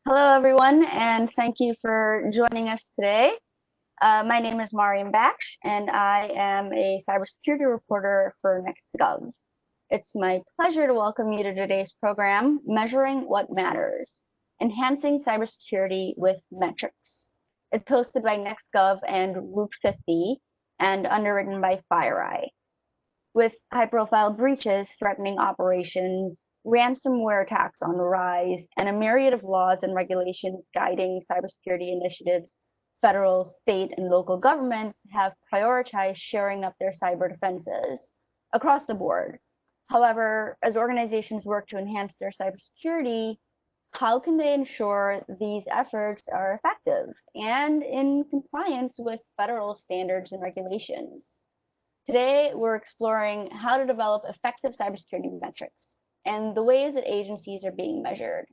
Hello, everyone, and thank you for joining us today. My name is Mariam Baksh, and I am a cybersecurity reporter for Nextgov. It's my pleasure to welcome you to today's program, Measuring What Matters, Enhancing Cybersecurity with Metrics. It's hosted by Nextgov and Route 50 and underwritten by FireEye. With high-profile breaches threatening operations, ransomware attacks on the rise, and a myriad of laws and regulations guiding cybersecurity initiatives, federal, state, and local governments have prioritized shoring up their cyber defenses across the board. However, as organizations work to enhance their cybersecurity, how can they ensure these efforts are effective and in compliance with federal standards and regulations? Today, we're exploring how to develop effective cybersecurity metrics and the ways that agencies are being measured.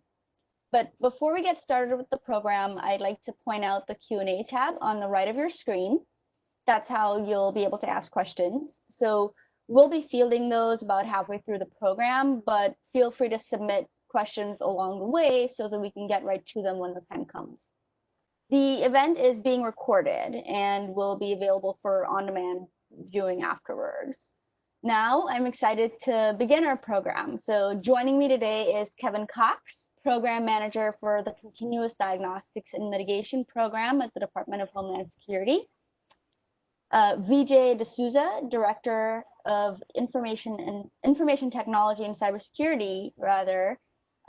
But before we get started with the program, I'd like to point out the Q&A tab on the right of your screen. That's how you'll be able to ask questions. So we'll be fielding those about halfway through the program, but feel free to submit questions along the way so that we can get right to them when the time comes. The event is being recorded and will be available for on-demand viewing afterwards. Now, I'm excited to begin our program. So joining me today is Kevin Cox, Program Manager for the Continuous Diagnostics and Mitigation Program at the Department of Homeland Security. Vijay D'Souza, Director of Information Technology and Cybersecurity,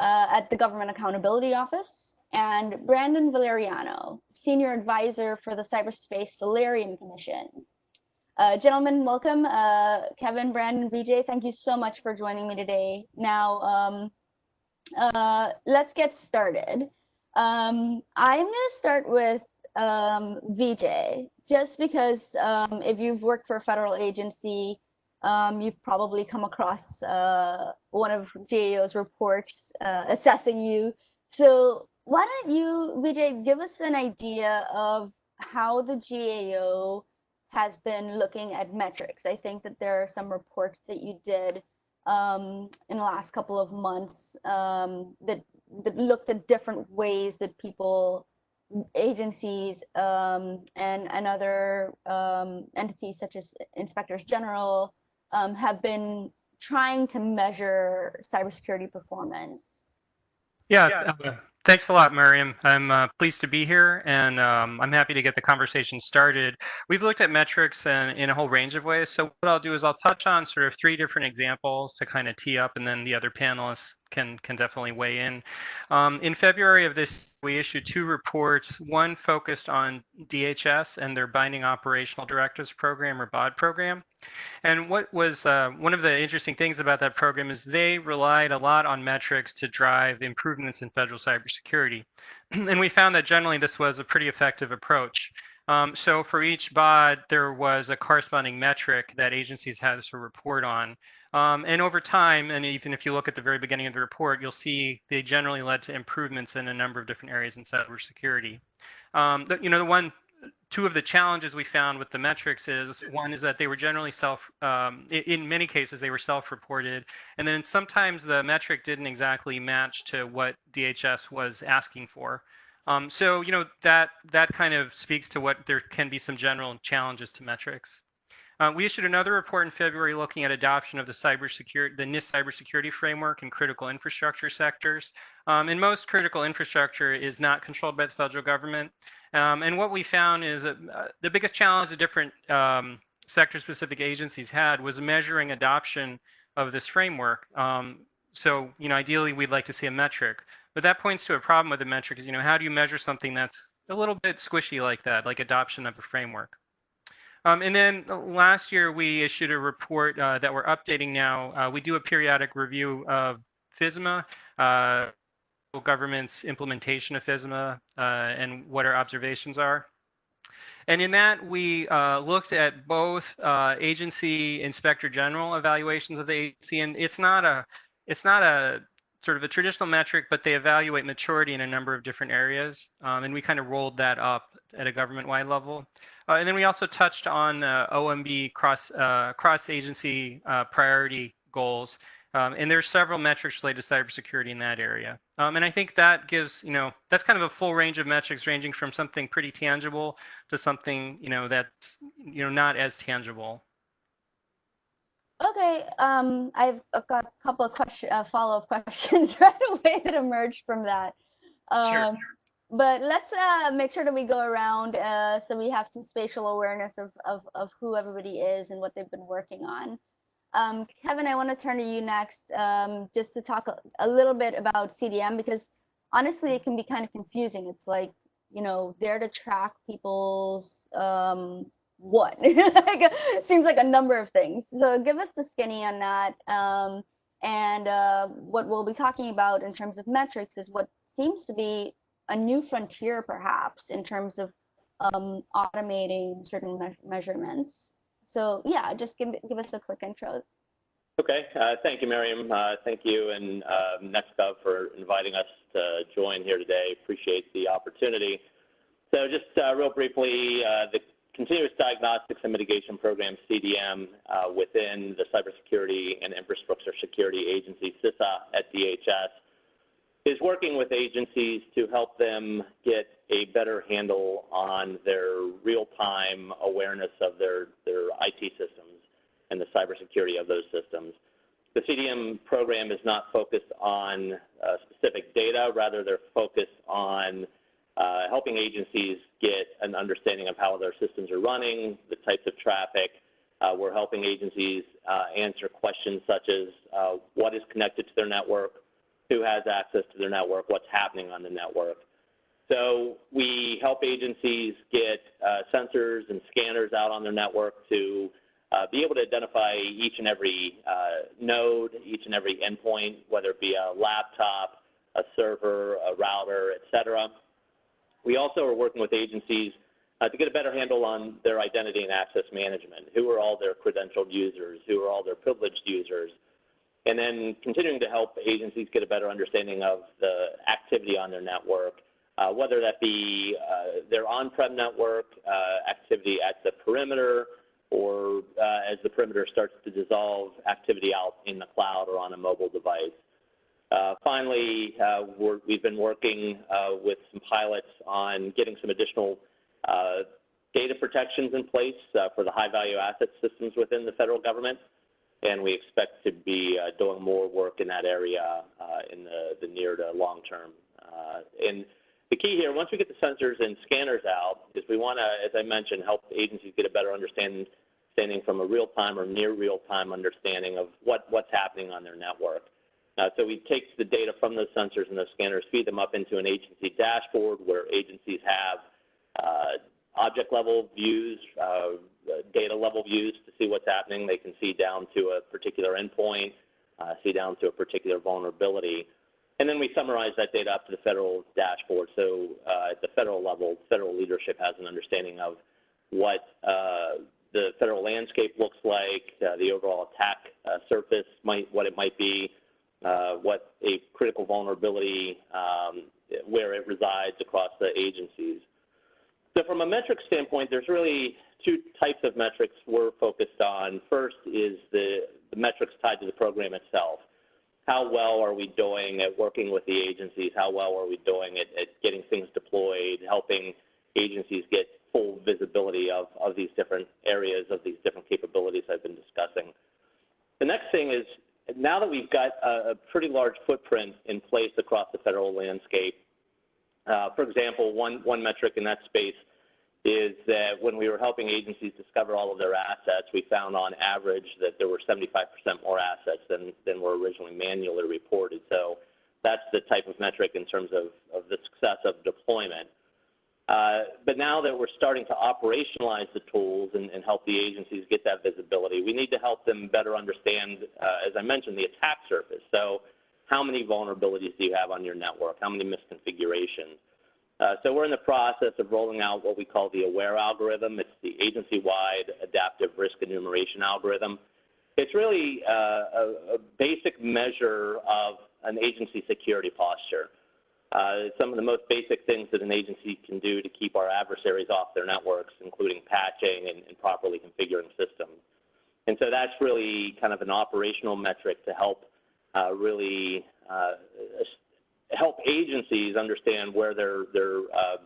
at the Government Accountability Office, and Brandon Valeriano, Senior Advisor for the Cyberspace Solarium Commission. Gentlemen, welcome. Kevin, Brandon, Vijay, thank you so much for joining me today. Now, let's get started. I'm going to start with Vijay, just because if you've worked for a federal agency, you've probably come across one of GAO's reports assessing you. So why don't you, Vijay, give us an idea of how the GAO has been looking at metrics. I think that there are some reports that you did in the last couple of months that looked at different ways that people, agencies, and other entities such as inspectors general have been trying to measure cybersecurity performance. Yeah, thanks a lot, Miriam. I'm pleased to be here, and I'm happy to get the conversation started. We've looked at metrics in a whole range of ways. So what I'll do is I'll touch on sort of 3 different examples to kind of tee up, and then the other panelists can definitely weigh in. In February of this, we issued 2 reports. One focused on DHS and their Binding Operational Directives Program, or BOD program. And what was one of the interesting things about that program is they relied a lot on metrics to drive improvements in federal cybersecurity. And we found that generally this was a pretty effective approach. So for each BOD, there was a corresponding metric that agencies had to report on. And over time, and even if you look at the very beginning of the report, you'll see they generally led to improvements in a number of different areas in cybersecurity. Two of the challenges we found with the metrics is, one is that they were generally in many cases, they were self-reported. And then sometimes the metric didn't exactly match to what DHS was asking for. So, that kind of speaks to what there can be some general challenges to metrics. We issued another report in February looking at adoption of the NIST cybersecurity framework in critical infrastructure sectors. And most critical infrastructure is not controlled by the federal government. And what we found is that the biggest challenge the different sector-specific agencies had was measuring adoption of this framework. So, ideally, we'd like to see a metric. But that points to a problem with the metric is, how do you measure something that's a little bit squishy like that, like adoption of a framework? And then last year, we issued a report that we're updating now. We do a periodic review of FISMA, government's implementation of FISMA, and what our observations are. And in that, we looked at both agency inspector general evaluations of the agency, and it's not a sort of a traditional metric, but they evaluate maturity in a number of different areas. And we kind of rolled that up at a government-wide level. And then we also touched on the OMB cross-agency priority goals. And there's several metrics related to cybersecurity in that area. And I think that gives, that's kind of a full range of metrics ranging from something pretty tangible to something, that's, not as tangible. Okay, I've got a couple of follow-up questions right away that emerged from that. Sure. But let's make sure that we go around so we have some spatial awareness of who everybody is and what they've been working on. Kevin, I want to turn to you next just to talk a little bit about CDM, because honestly, it can be kind of confusing. It's like, there to track people's what? Like, it seems like a number of things. So give us the skinny on that. And what we'll be talking about in terms of metrics is what seems to be a new frontier, perhaps, in terms of automating certain measurements. So yeah, just give us a quick intro. Okay, thank you, Miriam. Thank you and Nextgov for inviting us to join here today. Appreciate the opportunity. So just real briefly, the Continuous Diagnostics and Mitigation Program, CDM, within the Cybersecurity and Infrastructure Security Agency, CISA at DHS, is working with agencies to help them get a better handle on their real-time awareness of their IT systems and the cybersecurity of those systems. The CDM program is not focused on specific data, rather they're focused on helping agencies get an understanding of how their systems are running, the types of traffic. We're helping agencies answer questions such as what is connected to their network, who has access to their network, what's happening on the network. So we help agencies get sensors and scanners out on their network to be able to identify each and every node, each and every endpoint, whether it be a laptop, a server, a router, et cetera. We also are working with agencies to get a better handle on their identity and access management. Who are all their credentialed users? Who are all their privileged users? And then continuing to help agencies get a better understanding of the activity on their network, whether that be their on-prem network, activity at the perimeter, or as the perimeter starts to dissolve, activity out in the cloud or on a mobile device. Finally, we've been working with some pilots on getting some additional data protections in place for the high-value asset systems within the federal government, and we expect to be doing more work in that area in the near to long term. And the key here, once we get the sensors and scanners out, is we want to, as I mentioned, help agencies get a better understanding from a real-time or near real-time understanding of what's happening on their network. So we take the data from those sensors and those scanners, feed them up into an agency dashboard where agencies have object-level views, data-level views to see what's happening. They can see down to a particular endpoint, see down to a particular vulnerability. And then we summarize that data up to the federal dashboard. So at the federal level, federal leadership has an understanding of what the federal landscape looks like, the overall attack surface, what it might be, what a critical vulnerability, where it resides across the agencies. So from a metric standpoint, there's really two types of metrics we're focused on. First is the metrics tied to the program itself. How well are we doing at working with the agencies? How well are we doing at getting things deployed, helping agencies get full visibility of these different areas, of these different capabilities I've been discussing? The next thing is, now that we've got a pretty large footprint in place across the federal landscape, for example, one metric in that space is that when we were helping agencies discover all of their assets, we found on average that there were 75% more assets than were originally manually reported. So that's the type of metric in terms of the success of deployment. But now that we're starting to operationalize the tools and help the agencies get that visibility, we need to help them better understand, as I mentioned, the attack surface. So how many vulnerabilities do you have on your network? How many misconfigurations? So we're in the process of rolling out what we call the AWARE algorithm. It's the agency-wide adaptive risk enumeration algorithm. It's really a basic measure of an agency security posture. Some of the most basic things that an agency can do to keep our adversaries off their networks, including patching and properly configuring systems. And so that's really kind of an operational metric to help really help agencies understand where their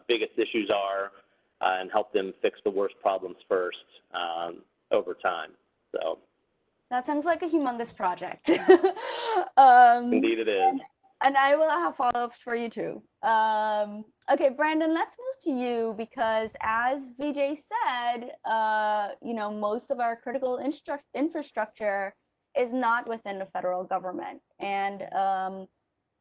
biggest issues are and help them fix the worst problems first over time. So that sounds like a humongous project. indeed it is. And I will have follow-ups for you too. Okay, Brandon, let's move to you because as Vijay said, most of our critical infrastructure is not within the federal government. And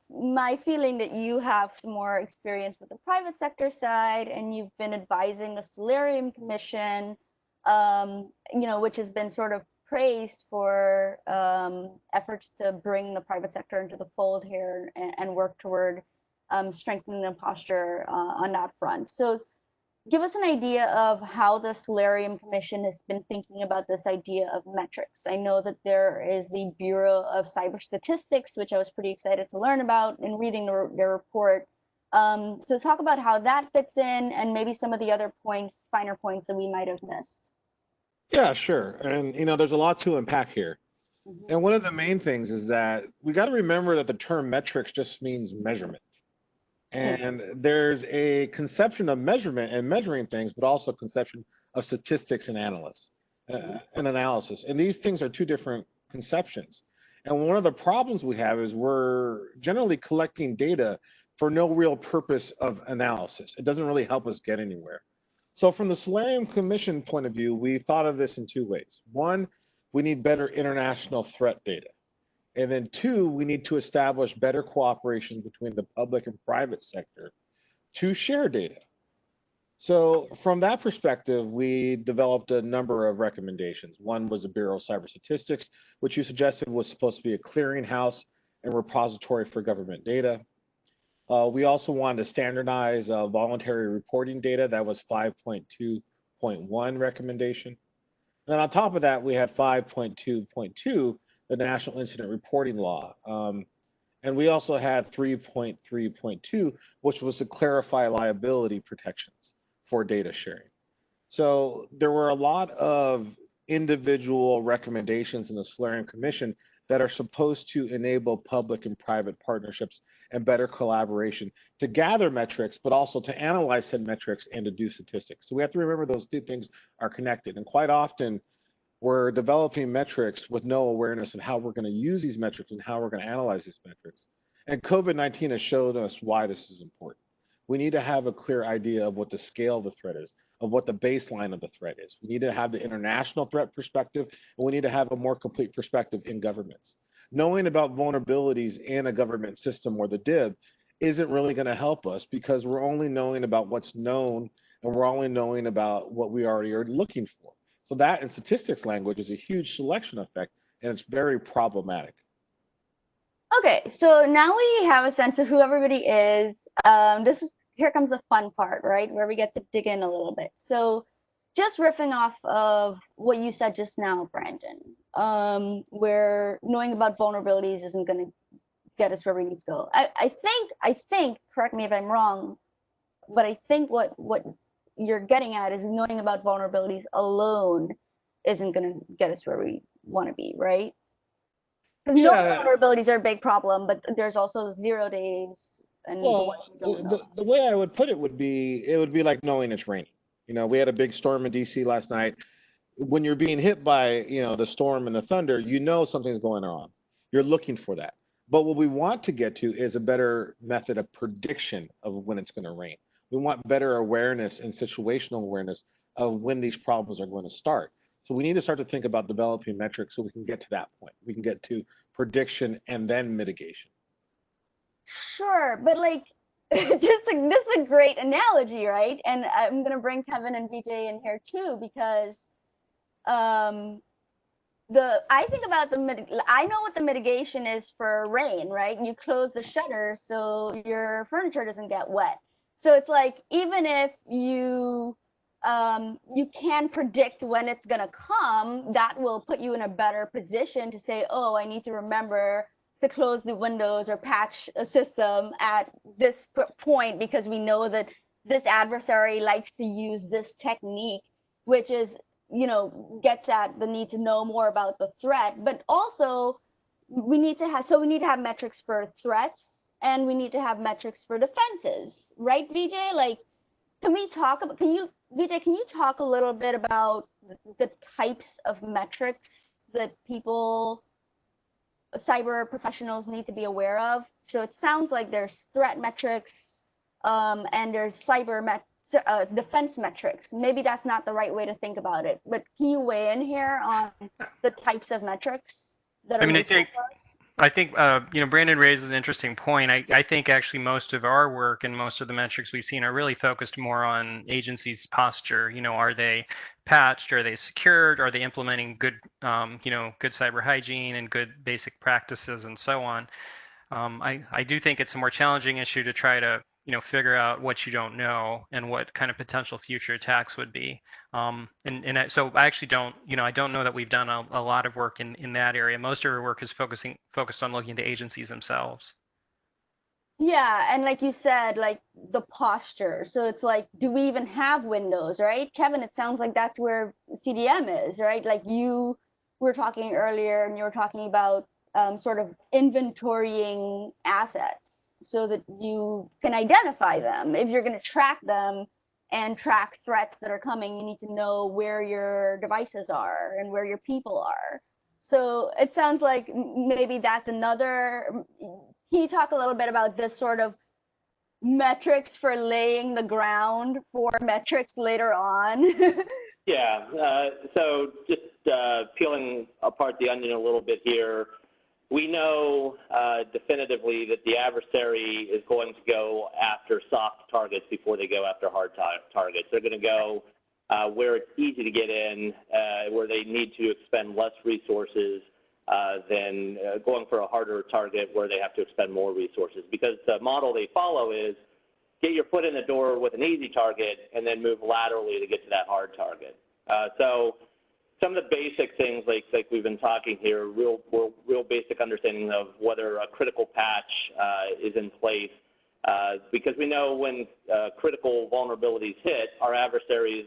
my feeling that you have some more experience with the private sector side, and you've been advising the Solarium Commission, which has been sort of praised for efforts to bring the private sector into the fold here and work toward strengthening the posture on that front. So give us an idea of how the Solarium Commission has been thinking about this idea of metrics. I know that there is the Bureau of Cybersecurity, which I was pretty excited to learn about in reading their report. So talk about how that fits in and maybe some of the other points, finer points that we might have missed. Yeah, sure. And, there's a lot to unpack here. Mm-hmm. And one of the main things is that we got to remember that the term metrics just means measurement. And there's a conception of measurement and measuring things, but also a conception of statistics and analysis. And these things are two different conceptions. And one of the problems we have is we're generally collecting data for no real purpose of analysis. It doesn't really help us get anywhere. So from the Solarium Commission point of view, we thought of this in two ways. One, we need better international threat data. And then two, we need to establish better cooperation between the public and private sector to share data. So from that perspective, we developed a number of recommendations. One was the Bureau of Cybersecurity, which you suggested was supposed to be a clearinghouse and repository for government data. We also wanted to standardize voluntary reporting data. That was 5.2.1 recommendation. And then on top of that, we had 5.2.2, the National Incident Reporting Law. And we also had 3.3.2, which was to clarify liability protections for data sharing. So there were a lot of individual recommendations in the Solarium Commission that are supposed to enable public and private partnerships and better collaboration to gather metrics, but also to analyze said metrics and to do statistics. So we have to remember those two things are connected. And quite often, we're developing metrics with no awareness of how we're going to use these metrics and how we're going to analyze these metrics. And COVID-19 has showed us why this is important. We need to have a clear idea of what the scale of the threat is, of what the baseline of the threat is. We need to have the international threat perspective, and we need to have a more complete perspective in governments. Knowing about vulnerabilities in a government system or the DIB isn't really going to help us because we're only knowing about what's known and we're only knowing about what we already are looking for. So that in statistics language is a huge selection effect, and it's very problematic. Okay, so now we have a sense of who everybody is. Here comes the fun part, right, where we get to dig in a little bit. So just riffing off of what you said just now, Brandon, where knowing about vulnerabilities isn't going to get us where we need to go. I think, correct me if I'm wrong, but I think what you're getting at is knowing about vulnerabilities alone isn't going to get us where we want to be, right? Because no vulnerabilities are a big problem, but there's also 0 days and the way I would put it would be like knowing it's raining. We had a big storm in DC last night. When you're being hit by the storm and the thunder, something's going on. You're looking for that. But what we want to get to is a better method of prediction of when it's going to rain. We want better awareness and situational awareness of when these problems are going to start. So we need to start to think about developing metrics so we can get to that point. We can get to prediction and then mitigation. Sure, but like, this is a great analogy, right? And I'm going to bring Kevin and Vijay in here too, because I think about I know what the mitigation is for rain, right? You close the shutter so your furniture doesn't get wet. So it's like, even if you can predict when it's going to come, that will put you in a better position to say, oh, I need to remember to close the windows or patch a system at this point because we know that this adversary likes to use this technique, which is, gets at the need to know more about the threat, but also we need to have metrics for threats, and we need to have metrics for defenses, right, Vijay? Like, VJ, can you talk a little bit about the types of metrics that cyber professionals need to be aware of? So it sounds like there's threat metrics, and there's defense metrics. Maybe that's not the right way to think about it, but can you weigh in here on the types of metrics that are useful for us? I think Brandon raises an interesting point. I think actually most of our work and most of the metrics we've seen are really focused more on agencies' posture. Are they patched? Are they secured? Are they implementing good cyber hygiene and good basic practices and so on? I do think it's a more challenging issue to try to figure out what you don't know and what kind of potential future attacks would be. So I actually don't know that we've done a lot of work in that area. Most of our work is focused on looking into agencies themselves. Yeah, and like you said, like the posture. So it's like, do we even have windows, right? Kevin, it sounds like that's where CDM is, right? Like you were talking earlier, and you were talking about sort of inventorying assets so that you can identify them. If you're going to track them and track threats that are coming, you need to know where your devices are and where your people are. So it sounds like maybe that's another. Can you talk a little bit about this sort of metrics for laying the ground for metrics later on? Yeah, so just peeling apart the onion a little bit here, we know definitively that the adversary is going to go after soft targets before they go after hard targets. They're going to go where it's easy to get in, where they need to expend less resources than going for a harder target where they have to expend more resources. Because the model they follow is get your foot in the door with an easy target and then move laterally to get to that hard target. So some of the basic things like we've been talking here, real basic understanding of whether a critical patch is in place, because we know when critical vulnerabilities hit, our adversaries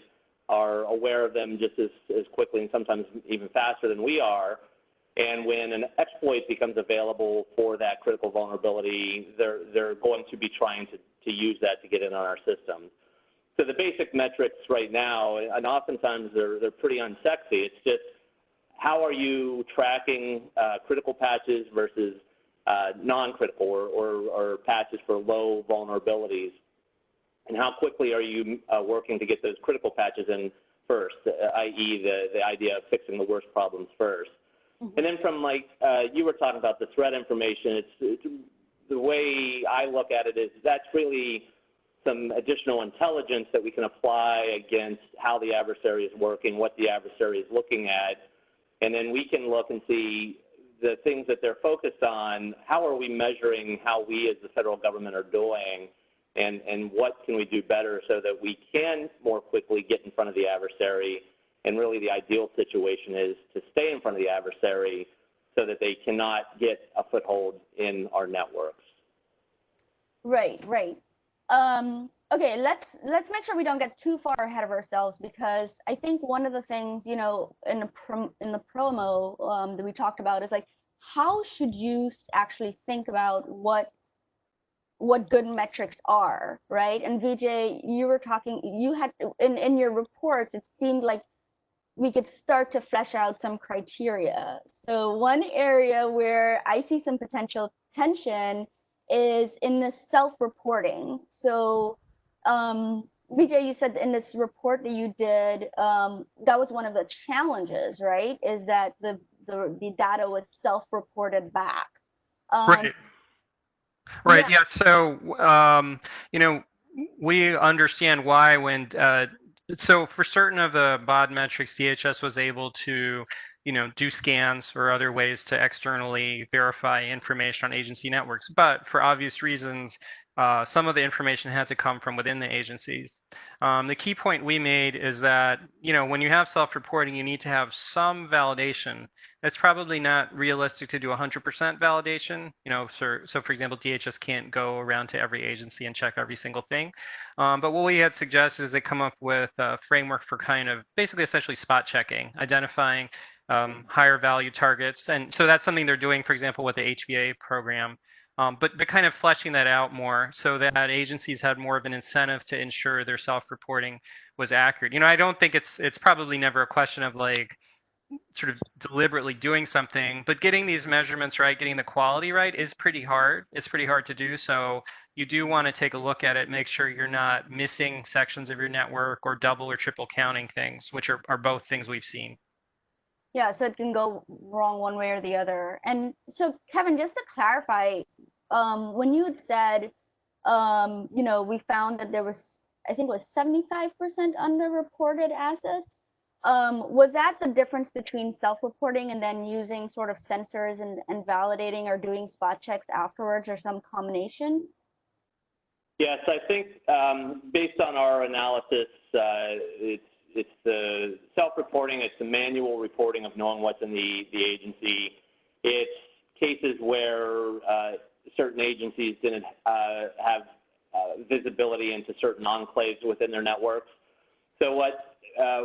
are aware of them just as quickly and sometimes even faster than we are. And when an exploit becomes available for that critical vulnerability, they're going to be trying to use that to get in on our system. So the basic metrics right now, and oftentimes they're pretty unsexy. It's just how are you tracking critical patches versus non-critical or patches for low vulnerabilities, and how quickly are you working to get those critical patches in first, i.e. the idea of fixing the worst problems first. Mm-hmm. And then from you were talking about the threat information, it's the way I look at it is that's really some additional intelligence that we can apply against how the adversary is working, what the adversary is looking at, and then we can look and see the things that they're focused on, how are we measuring how we as the federal government are doing, and what can we do better so that we can more quickly get in front of the adversary. And really the ideal situation is to stay in front of the adversary so that they cannot get a foothold in our networks. Right. Okay, let's make sure we don't get too far ahead of ourselves, because I think one of the things, in the promo that we talked about is like, how should you actually think about what good metrics are, right? And Vijay, you were talking, you had in your reports, it seemed like we could start to flesh out some criteria. So one area where I see some potential tension is in the self-reporting. So Vijay, you said in this report that you did, that was one of the challenges, right? Is that the data was self-reported back. Right. Yeah. So, we understand why so for certain of the BOD metrics, DHS was able to, do scans or other ways to externally verify information on agency networks. But for obvious reasons, some of the information had to come from within the agencies. The key point we made is that, when you have self-reporting, you need to have some validation. It's probably not realistic to do 100% validation. So for example, DHS can't go around to every agency and check every single thing. But what we had suggested is they come up with a framework for kind of basically essentially spot checking, identifying higher value targets. And so that's something they're doing, for example, with the HVA program. But kind of fleshing that out more so that agencies had more of an incentive to ensure their self-reporting was accurate. I don't think it's probably never a question of like sort of deliberately doing something, but getting these measurements right, getting the quality right is pretty hard. It's pretty hard to do. So you do want to take a look at it, make sure you're not missing sections of your network or double or triple counting things, which are both things we've seen. Yeah, so it can go wrong one way or the other. And so, Kevin, just to clarify, when you had said, we found that there was, I think it was 75% underreported assets. Was that the difference between self-reporting and then using sort of sensors and validating or doing spot checks afterwards, or some combination? Yes, I think based on our analysis, it's the self-reporting, it's the manual reporting of knowing what's in the agency. It's cases where certain agencies didn't have visibility into certain enclaves within their networks. So what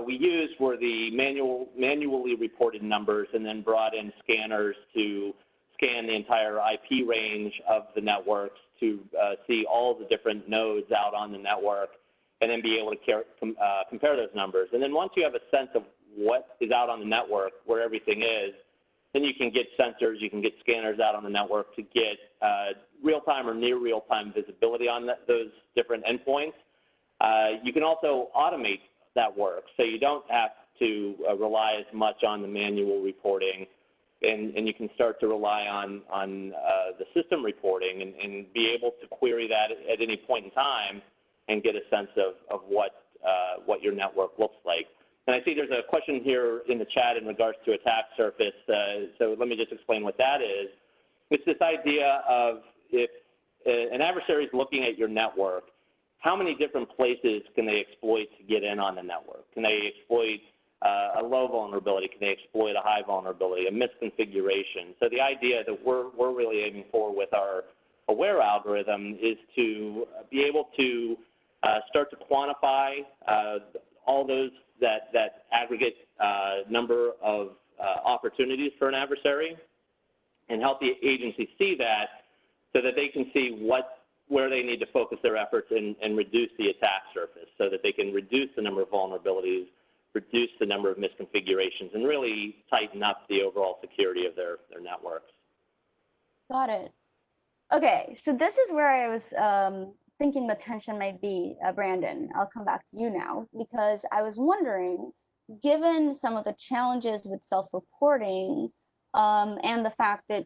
we used were the manually reported numbers, and then brought in scanners to scan the entire IP range of the networks to see all the different nodes out on the network, and then be able to compare those numbers. And then once you have a sense of what is out on the network, where everything is, then you can get sensors, you can get scanners out on the network to get real-time or near real-time visibility on those different endpoints. You can also automate that work, so you don't have to rely as much on the manual reporting, and you can start to rely on the system reporting and be able to query that at any point in time and get a sense of what your network looks like. And I see there's a question here in the chat in regards to attack surface. So let me just explain what that is. It's this idea of if an adversary is looking at your network, how many different places can they exploit to get in on the network? Can they exploit a low vulnerability? Can they exploit a high vulnerability, a misconfiguration? So the idea that we're really aiming for with our AWARE algorithm is to be able to start to quantify all those that aggregate number of opportunities for an adversary, and help the agency see that, so that they can see where they need to focus their efforts and reduce the attack surface, so that they can reduce the number of vulnerabilities, reduce the number of misconfigurations, and really tighten up the overall security of their networks. Got it. Okay, so this is where I was thinking the tension might be, Brandon. I'll come back to you now, because I was wondering, given some of the challenges with self-reporting, and the fact that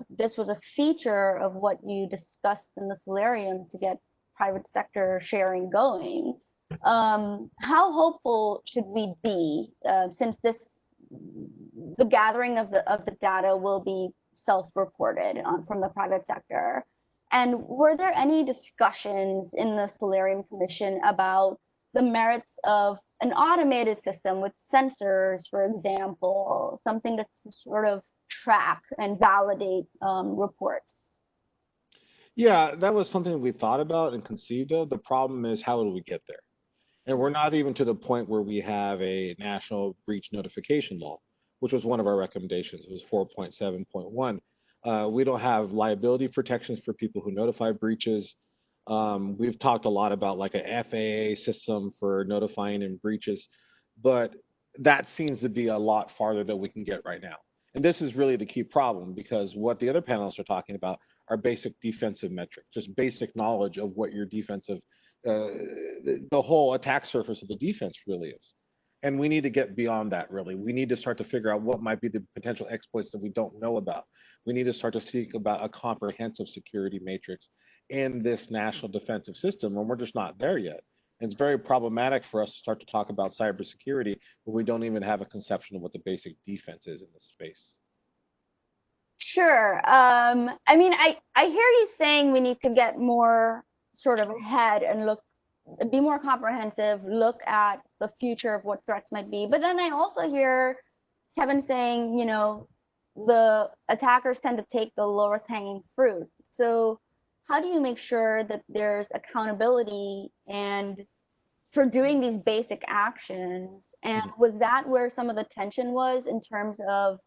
this was a feature of what you discussed in the Solarium to get private sector sharing going, how hopeful should we be, since the gathering of the data will be self-reported from the private sector? And were there any discussions in the Solarium Commission about the merits of an automated system with sensors, for example, something to sort of track and validate reports? Yeah, that was something we thought about and conceived of. The problem is, how do we get there? And we're not even to the point where we have a national breach notification law, which was one of our recommendations. It was 4.7.1. We don't have liability protections for people who notify breaches. We've talked a lot about like a FAA system for notifying in breaches, but that seems to be a lot farther than we can get right now. And this is really the key problem, because what the other panelists are talking about are basic defensive metrics, just basic knowledge of what your defensive, the whole attack surface of the defense really is. And we need to get beyond that, really. We need to start to figure out what might be the potential exploits that we don't know about. We need to start to speak about a comprehensive security matrix in this national defensive system, and we're just not there yet. And it's very problematic for us to start to talk about cybersecurity when we don't even have a conception of what the basic defense is in this space. Sure. I mean, I hear you saying we need to get more sort of ahead and be more comprehensive, look at the future of what threats might be. But then I also hear Kevin saying, the attackers tend to take the lowest hanging fruit. So how do you make sure that there's accountability and for doing these basic actions. And was that where some of the tension was in terms of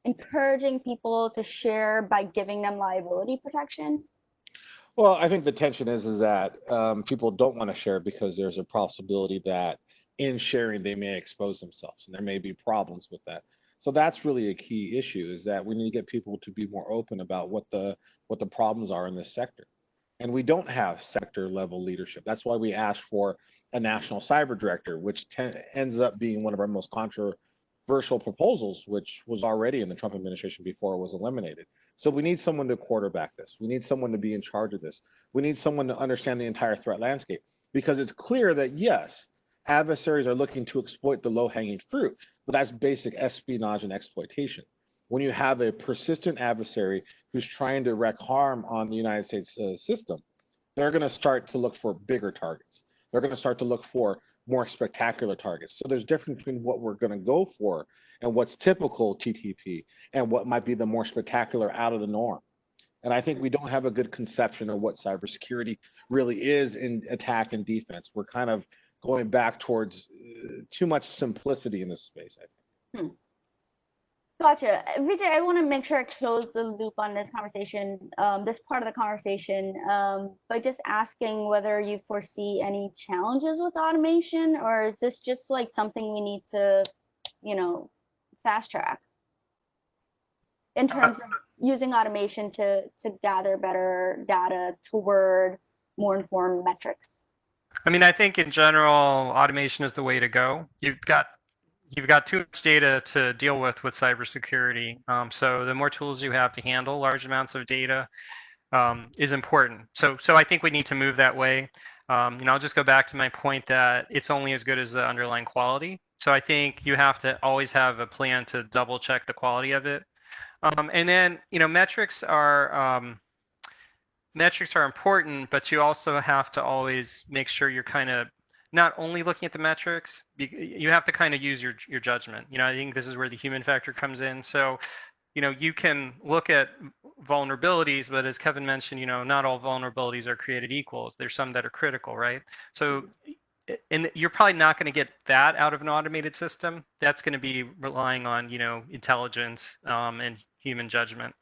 encouraging people to share by giving them liability protections? Well, I think the tension is that people don't want to share because there's a possibility that in sharing they may expose themselves, and there may be problems with that. So that's really a key issue, is that we need to get people to be more open about what the problems are in this sector. And we don't have sector level leadership. That's why we asked for a national cyber director, which ends up being one of our most controversial proposals, which was already in the Trump administration before it was eliminated. So we need someone to quarterback this. We need someone to be in charge of this. We need someone to understand the entire threat landscape, because it's clear that yes, adversaries are looking to exploit the low-hanging fruit, but that's basic espionage and exploitation. When you have a persistent adversary who's trying to wreak harm on the United States system, they're going to start to look for bigger targets. They're going to start to look for more spectacular targets. So there's difference between what we're going to go for and what's typical TTP and what might be the more spectacular out of the norm. And I think we don't have a good conception of what cybersecurity really is in attack and defense. We're kind of going back towards too much simplicity in this space, I think. Gotcha. Vijay, I want to make sure I close the loop on this conversation, this part of the conversation, by just asking whether you foresee any challenges with automation, or is this just like something we need to, fast track in terms of using automation to gather better data toward more informed metrics? I mean, I think in general, automation is the way to go. You've got too much data to deal with cybersecurity. So the more tools you have to handle large amounts of data is important. So I think we need to move that way. I'll just go back to my point that it's only as good as the underlying quality. So I think you have to always have a plan to double check the quality of it. And then, metrics are important, but you also have to always make sure you're kind of not only looking at the metrics, you have to kind of use your judgment. I think this is where the human factor comes in. So, you can look at vulnerabilities, but as Kevin mentioned, not all vulnerabilities are created equal. There's some that are critical, right? So, and you're probably not going to get that out of an automated system. That's going to be relying on, intelligence and human judgment.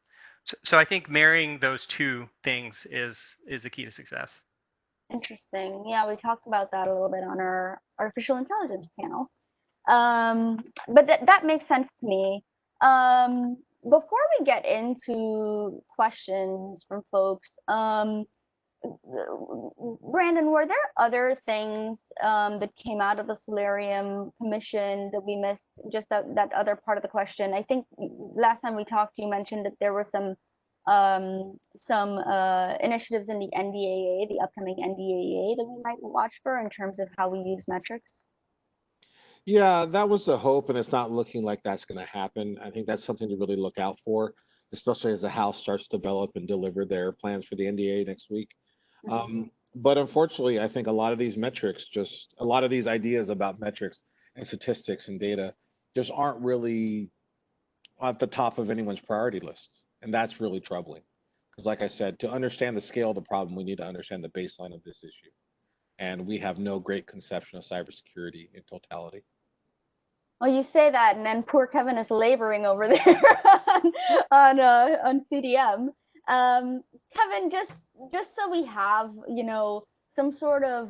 So I think marrying those two things is the key to success. Interesting. Yeah, we talked about that a little bit on our artificial intelligence panel. But that makes sense to me. Before we get into questions from folks, Brandon, were there other things that came out of the Solarium Commission that we missed? Just that other part of the question. I think last time we talked, you mentioned that there were some initiatives in the NDAA, the upcoming NDAA, that we might watch for in terms of how we use metrics. Yeah, that was the hope, and it's not looking like that's going to happen. I think that's something to really look out for, especially as the House starts to develop and deliver their plans for the NDA next week. But unfortunately, I think a lot of these metrics, a lot of these ideas about metrics and statistics and data just aren't really at the top of anyone's priority list. And that's really troubling. Because like I said, to understand the scale of the problem, we need to understand the baseline of this issue. And we have no great conception of cybersecurity in totality. Well, you say that, and then poor Kevin is laboring over there on CDM. Kevin, just so we have, some sort of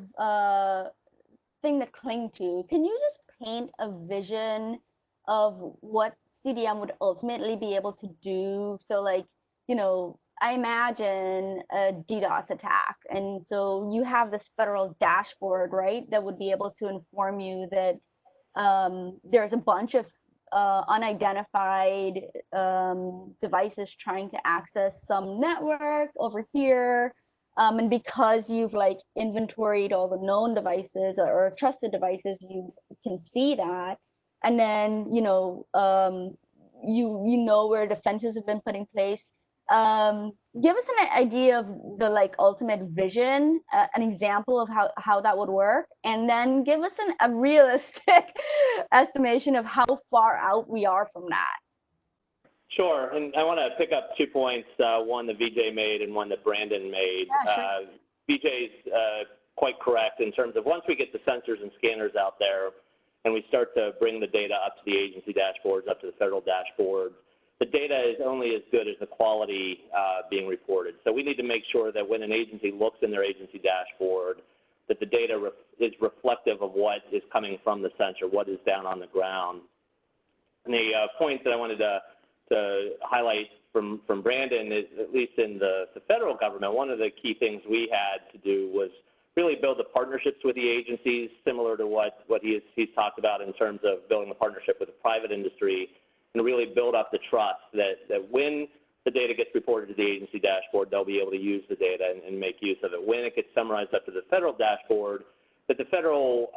thing to cling to, can you just paint a vision of what CDM would ultimately be able to do? So like, I imagine a DDoS attack. And so you have this federal dashboard, right, that would be able to inform you that there's a bunch of unidentified devices trying to access some network over here. And because you've like inventoried all the known devices or trusted devices, you can see that. And then, you know where defenses have been put in place. Give us an idea of the like ultimate vision, an example of how that would work, and then give us a realistic estimation of how far out we are from that. Sure, and I want to pick up 2 points, one that Vijay made and one that Brandon made. Yeah, sure. Vijay's quite correct in terms of once we get the sensors and scanners out there and we start to bring the data up to the agency dashboards, up to the federal dashboards, the data is only as good as the quality being reported. So we need to make sure that when an agency looks in their agency dashboard, that the data is reflective of what is coming from the sensor, what is down on the ground. And the point that I wanted to highlight from Brandon is, at least in the federal government, one of the key things we had to do was really build the partnerships with the agencies, similar to what he's talked about in terms of building a partnership with the private industry, and really build up the trust that when the data gets reported to the agency dashboard, they'll be able to use the data and make use of it. When it gets summarized up to the federal dashboard, that the federal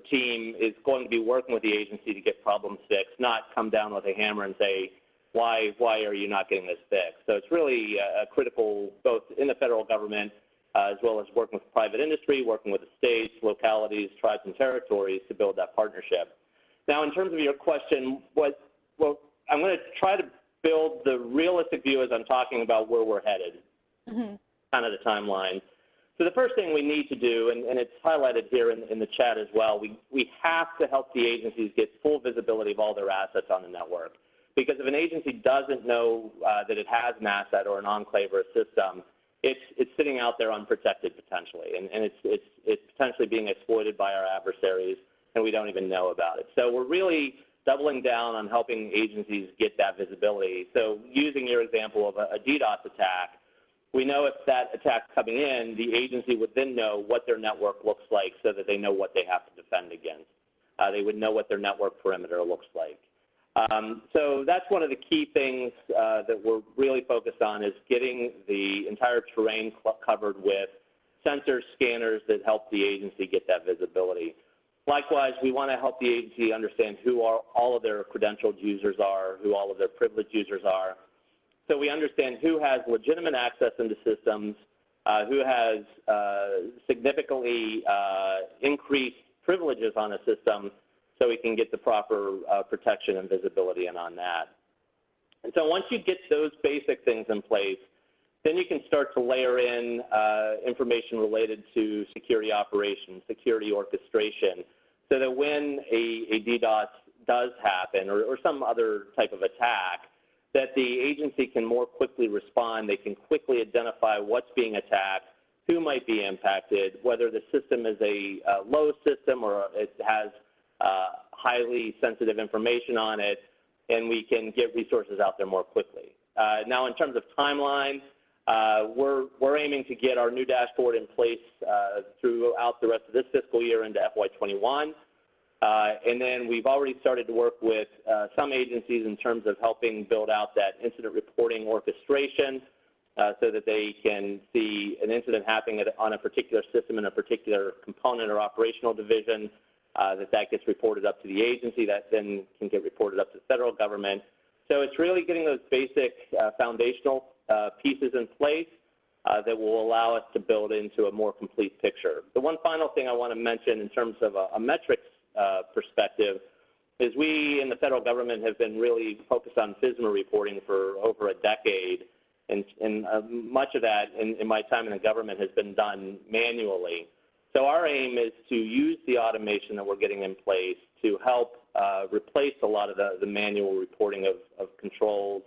team is going to be working with the agency to get problems fixed, not come down with a hammer and say, why are you not getting this fixed? So it's really critical, both in the federal government as well as working with private industry, working with the states, localities, tribes, and territories to build that partnership. Now, in terms of your question, well, I'm going to try to build the realistic view as I'm talking about where we're headed, kind of the timeline. So the first thing we need to do, and it's highlighted here in the chat as well, we have to help the agencies get full visibility of all their assets on the network. Because if an agency doesn't know that it has an asset or an enclave or a system, it's sitting out there unprotected potentially, and it's potentially being exploited by our adversaries, and we don't even know about it. So we're really doubling down on helping agencies get that visibility. So using your example of a DDoS attack, we know if that attack's coming in, the agency would then know what their network looks like so that they know what they have to defend against. They would know what their network perimeter looks like. So that's one of the key things that we're really focused on, is getting the entire terrain covered with sensors, scanners that help the agency get that visibility. Likewise, we want to help the agency understand who all of their credentialed users are, who all of their privileged users are. So we understand who has legitimate access into systems, who has significantly increased privileges on a system, so we can get the proper protection and visibility in on that. And so once you get those basic things in place, then you can start to layer in information related to security operations, security orchestration, so that when a DDoS does happen or some other type of attack, that the agency can more quickly respond. They can quickly identify what's being attacked, who might be impacted, whether the system is a low system or it has highly sensitive information on it, and we can get resources out there more quickly. Now, in terms of timeline, we're aiming to get our new dashboard in place throughout the rest of this fiscal year into FY21. And then we've already started to work with some agencies in terms of helping build out that incident reporting orchestration so that they can see an incident happening on a particular system in a particular component or operational division, that gets reported up to the agency, that then can get reported up to the federal government. So it's really getting those basic foundational pieces in place that will allow us to build into a more complete picture. The one final thing I want to mention in terms of a metrics perspective is we in the federal government have been really focused on FISMA reporting for over a decade, and much of that in my time in the government has been done manually. So our aim is to use the automation that we're getting in place to help replace a lot of the manual reporting of controls,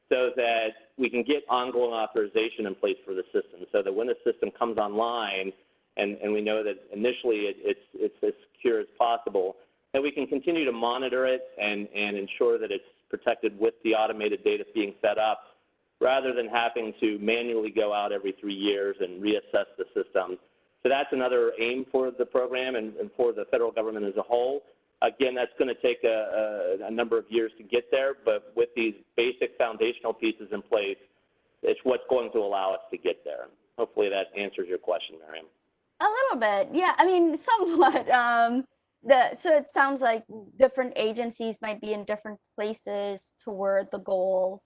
so that we can get ongoing authorization in place for the system, so that when the system comes online, and we know that initially it's as secure as possible, that we can continue to monitor it and ensure that it's protected with the automated data being set up, rather than having to manually go out every 3 years and reassess the system. So that's another aim for the program and for the federal government as a whole. Again, that's going to take a number of years to get there, but with these basic foundational pieces in place, it's what's going to allow us to get there. Hopefully that answers your question, Miriam. A little bit, yeah. I mean, somewhat. So it sounds like different agencies might be in different places toward the goal.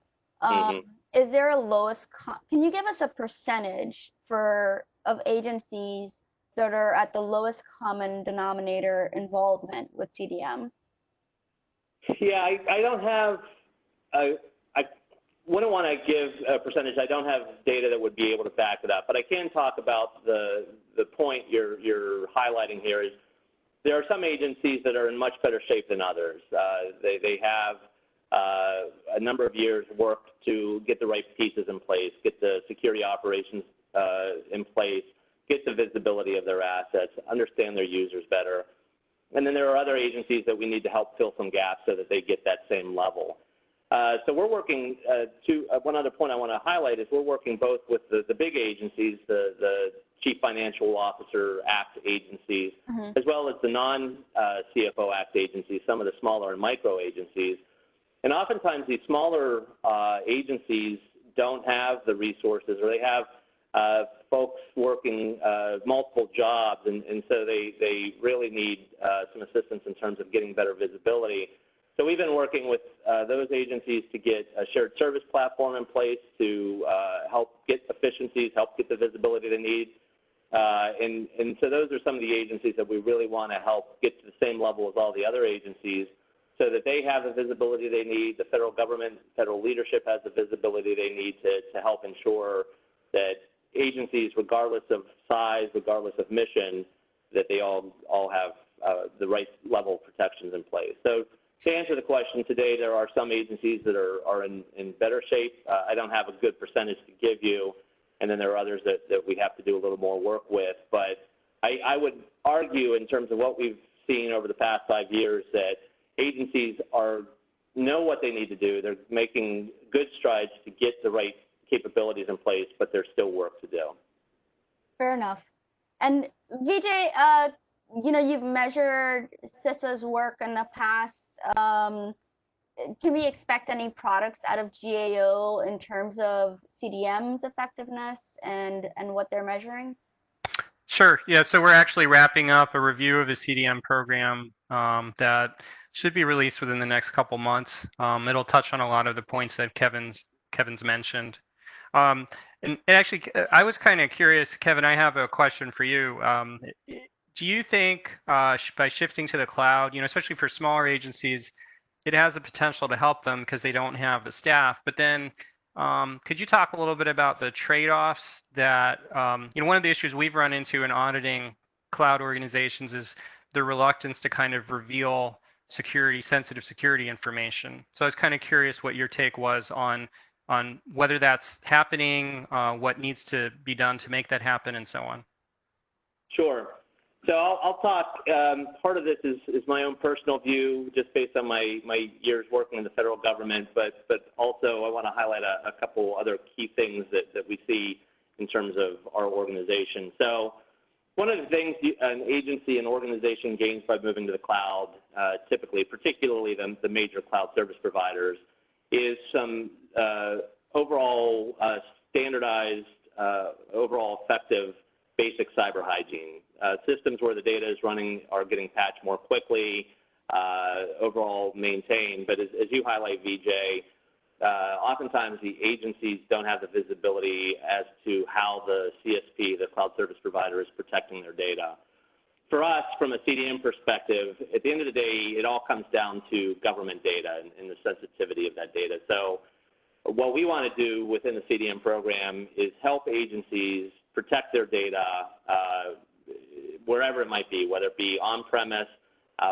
Is there a lowest? Can you give us a percentage of agencies that are at the lowest common denominator involvement with CDM? Yeah, I don't have wouldn't want to give a percentage. I don't have data that would be able to back it up, but I can talk about the point you're highlighting here is there are some agencies that are in much better shape than others. They have a number of years work to get the right pieces in place, get the security operations in place, get the visibility of their assets, understand their users better. And then there are other agencies that we need to help fill some gaps so that they get that same level. So we're working one other point I want to highlight is we're working both with the big agencies, the Chief Financial Officer Act agencies, as well as the non-CFO Act agencies, some of the smaller and micro agencies. And oftentimes these smaller agencies don't have the resources, or they have folks working multiple jobs, and so they really need some assistance in terms of getting better visibility. So we've been working with those agencies to get a shared service platform in place to help get efficiencies, help get the visibility they need. And so those are some of the agencies that we really want to help get to the same level as all the other agencies so that they have the visibility they need, the federal government, federal leadership has the visibility they need to help ensure that agencies, regardless of size, regardless of mission, that they all have the right level of protections in place. So to answer the question today, there are some agencies that are in better shape. I don't have a good percentage to give you, and then there are others that we have to do a little more work with. But I would argue in terms of what we've seen over the past 5 years that agencies know what they need to do. They're making good strides to get the right capabilities in place, but there's still work to do. Fair enough. And Vijay, you've measured CISA's work in the past. Can we expect any products out of GAO in terms of CDM's effectiveness and what they're measuring? Sure. Yeah. So we're actually wrapping up a review of the CDM program that should be released within the next couple months. It'll touch on a lot of the points that Kevin's mentioned. And actually, I was kind of curious, Kevin. I have a question for you. Do you think by shifting to the cloud, especially for smaller agencies, it has the potential to help them because they don't have the staff? But then, could you talk a little bit about the trade-offs that one of the issues we've run into in auditing cloud organizations is the reluctance to kind of reveal sensitive security information. So I was kind of curious what your take was on whether that's happening, what needs to be done to make that happen, and so on. Sure. So I'll talk. Part of this is my own personal view, just based on my years working in the federal government, but also I want to highlight a couple other key things that we see in terms of our organization. So one of the things an agency, an organization gains by moving to the cloud, typically, particularly the major cloud service providers, is some overall standardized, overall effective basic cyber hygiene. Systems where the data is running are getting patched more quickly, overall maintained. But as you highlight, Vijay, oftentimes the agencies don't have the visibility as to how the CSP, the cloud service provider, is protecting their data. For us, from a CDM perspective, at the end of the day, it all comes down to government data and the sensitivity of that data. So what we want to do within the CDM program is help agencies protect their data wherever it might be, whether it be on-premise,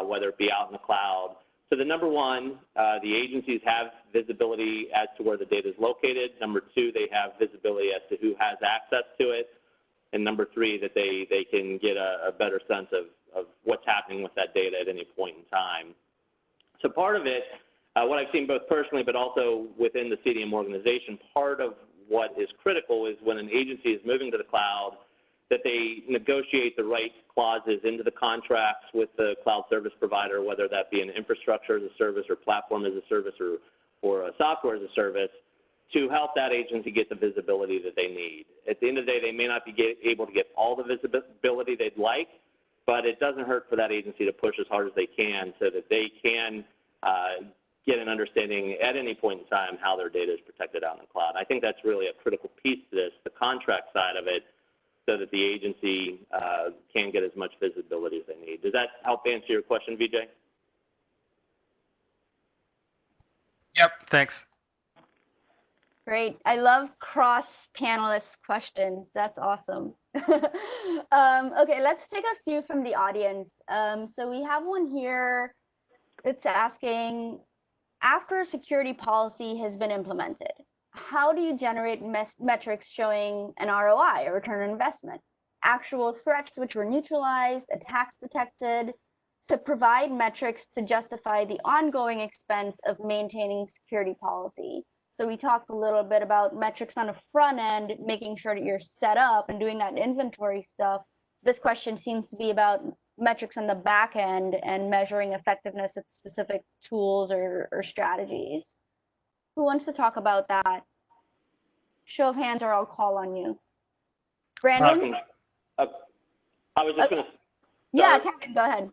whether it be out in the cloud. So the number one, the agencies have visibility as to where the data is located. Number two, they have visibility as to who has access to it. And number three, that they can get a better sense of what's happening with that data at any point in time. So part of it, what I've seen both personally but also within the CDM organization, part of what is critical is when an agency is moving to the cloud, that they negotiate the right clauses into the contracts with the cloud service provider, whether that be an infrastructure as a service or platform as a service or a software as a service, to help that agency get the visibility that they need. At the end of the day, they may not be able to get all the visibility they'd like, but it doesn't hurt for that agency to push as hard as they can so that they can get an understanding at any point in time how their data is protected out in the cloud. I think that's really a critical piece to this, the contract side of it, so that the agency can get as much visibility as they need. Does that help answer your question, Vijay? Yep, thanks. Great. I love cross panelist questions. That's awesome. Okay, let's take a few from the audience. So we have one here that's asking, after security policy has been implemented, how do you generate metrics showing an ROI, or return on investment, actual threats which were neutralized, attacks detected, to provide metrics to justify the ongoing expense of maintaining security policy? So we talked a little bit about metrics on the front end, making sure that you're set up and doing that inventory stuff. This question seems to be about metrics on the back end and measuring effectiveness of specific tools or strategies. Who wants to talk about that? Show of hands, or I'll call on you. Brandon? I was just Okay. going to Yeah, Kevin, go ahead.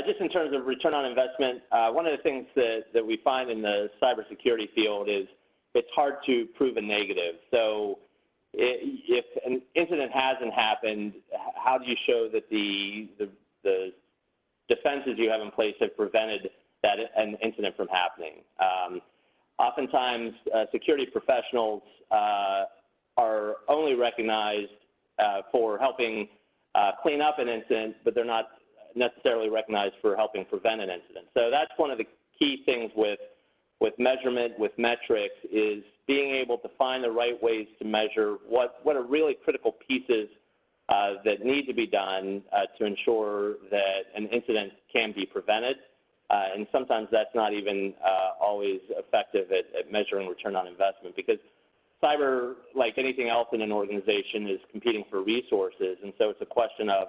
just in terms of return on investment, one of the things that we find in the cybersecurity field is it's hard to prove a negative. So if an incident hasn't happened, how do you show that the defenses you have in place have prevented an incident from happening? Oftentimes, security professionals are only recognized for helping clean up an incident, but they're not necessarily recognized for helping prevent an incident. So that's one of the key things with measurement, with metrics, is being able to find the right ways to measure what are really critical pieces that need to be done to ensure that an incident can be prevented. And sometimes that's not even always effective at measuring return on investment, because cyber, like anything else in an organization, is competing for resources. And so it's a question of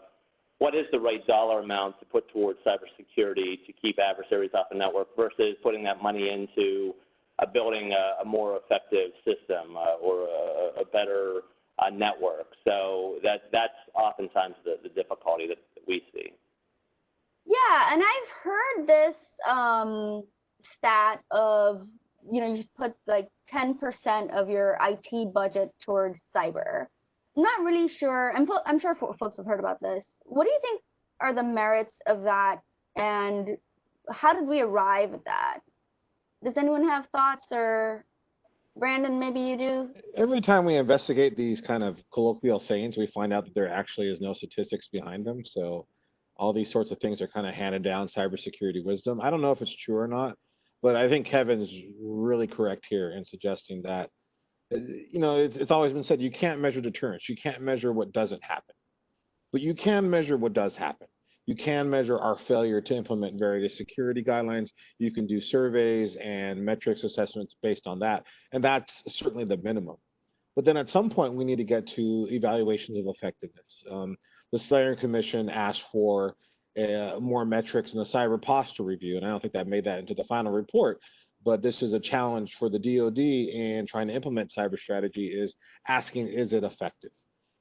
what is the right dollar amount to put towards cybersecurity to keep adversaries off the network versus putting that money into building a more effective system or a better network. So that's oftentimes the difficulty that we see. Yeah, and I've heard this stat of, you put like 10% of your IT budget towards cyber. I'm not really sure. I'm sure folks have heard about this. What do you think are the merits of that, and how did we arrive at that? Does anyone have thoughts? Or Brandon, maybe you do? Every time we investigate these kind of colloquial sayings, we find out that there actually is no statistics behind them. So all these sorts of things are kind of handed down cybersecurity wisdom. I don't know if it's true or not, but I think Kevin's really correct here in suggesting that, it's always been said, you can't measure deterrence. You can't measure what doesn't happen, but you can measure what does happen. You can measure our failure to implement various security guidelines. You can do surveys and metrics assessments based on that. And that's certainly the minimum. But then at some point, we need to get to evaluations of effectiveness. The Slayer Commission asked for more metrics in the cyber posture review, and I don't think that made that into the final report. But this is a challenge for the DoD in trying to implement cyber strategy, is asking, is it effective?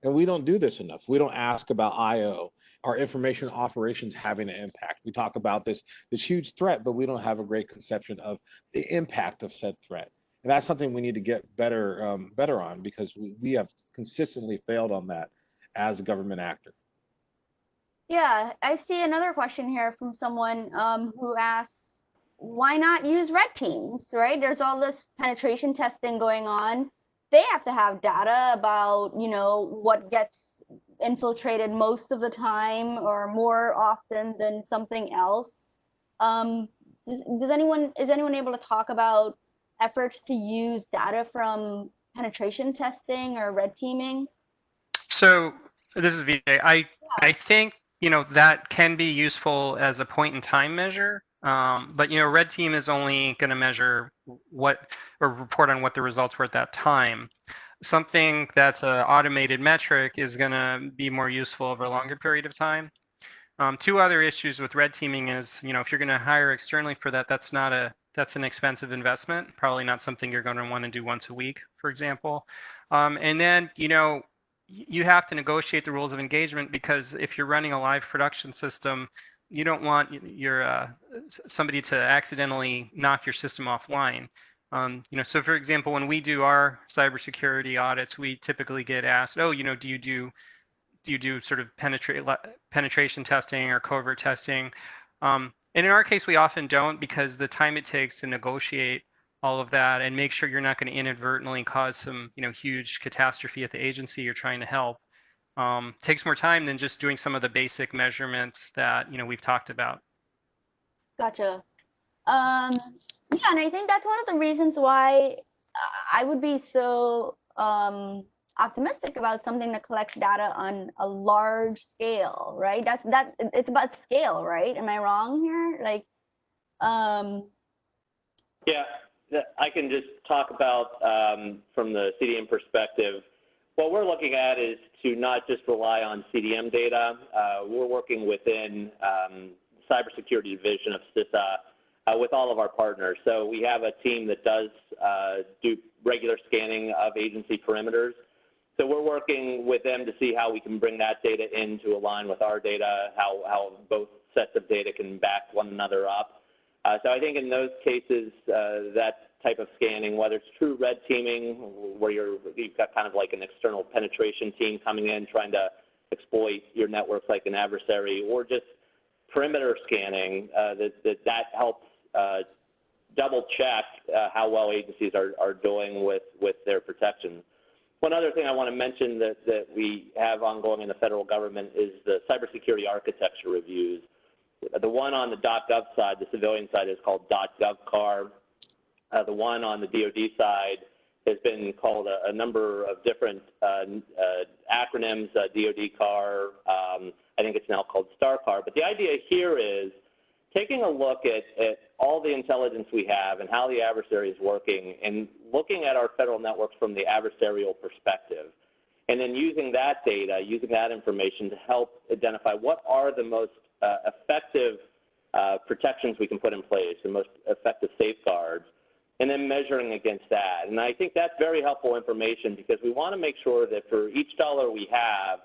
And we don't do this enough. We don't ask about IO, our information operations having an impact. We talk about this huge threat, but we don't have a great conception of the impact of said threat. And that's something we need to get better on, because we have consistently failed on that as a government actor. Yeah, I see another question here from someone who asks, why not use red teams, right? There's all this penetration testing going on. They have to have data about, what gets infiltrated most of the time or more often than something else. Is anyone able to talk about efforts to use data from penetration testing or red teaming? So this is Vijay. I think that can be useful as a point in time measure, but red team is only going to measure or report on what the results were at that time. Something that's an automated metric is going to be more useful over a longer period of time. Two other issues with red teaming is, if you're going to hire externally for that, that's an expensive investment, probably not something you're going to want to do once a week, for example. And then, you have to negotiate the rules of engagement, because if you're running a live production system, you don't want somebody to accidentally knock your system offline. So for example, when we do our cybersecurity audits, we typically get asked, do you do sort of penetration testing or covert testing? And in our case, we often don't, because the time it takes to negotiate all of that, and make sure you're not going to inadvertently cause some, huge catastrophe at the agency you're trying to help. Takes more time than just doing some of the basic measurements that, we've talked about. Gotcha. Yeah, and I think that's one of the reasons why I would be so optimistic about something that collects data on a large scale, right? It's about scale, right? Am I wrong here? Like, Yeah, I can just talk about from the CDM perspective. What we're looking at is to not just rely on CDM data. We're working within cybersecurity division of CISA with all of our partners. So we have a team that does do regular scanning of agency perimeters. So we're working with them to see how we can bring that data in to align with our data, how both sets of data can back one another up. So I think in those cases, that type of scanning, whether it's true red teaming, where you've got kind of like an external penetration team coming in trying to exploit your networks like an adversary, or just perimeter scanning, that helps double check how well agencies are doing with their protection. One other thing I want to mention that we have ongoing in the federal government is the cybersecurity architecture reviews. The one on the .gov side, the civilian side, is called .govcar. The one on the DoD side has been called a number of different acronyms, DoD CAR. I think it's now called StarCar. But the idea here is taking a look at all the intelligence we have and how the adversary is working, and looking at our federal networks from the adversarial perspective, and then using that data, using that information to help identify what are the most effective protections we can put in place, the most effective safeguards, and then measuring against that. And I think that's very helpful information, because we want to make sure that for each dollar we have,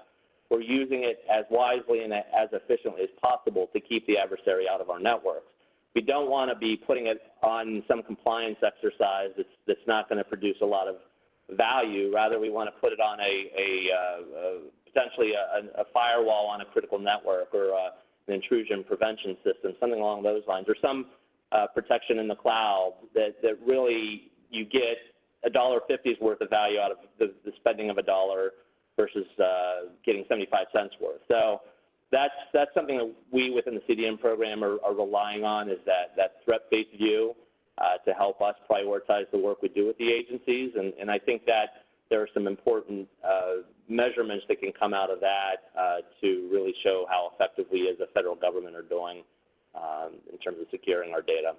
we're using it as wisely and as efficiently as possible to keep the adversary out of our networks. We don't want to be putting it on some compliance exercise that's not going to produce a lot of value. Rather, we want to put it on potentially a firewall on a critical network, or an intrusion prevention system, something along those lines, or some protection in the cloud that really you get $1.50's worth of value out of the spending of $1 versus getting 75 cents worth. So that's something that we within the CDM program are relying on, is that threat-based view to help us prioritize the work we do with the agencies. And I think that there are some important measurements that can come out of that to really show how effective we as a federal government are doing in terms of securing our data.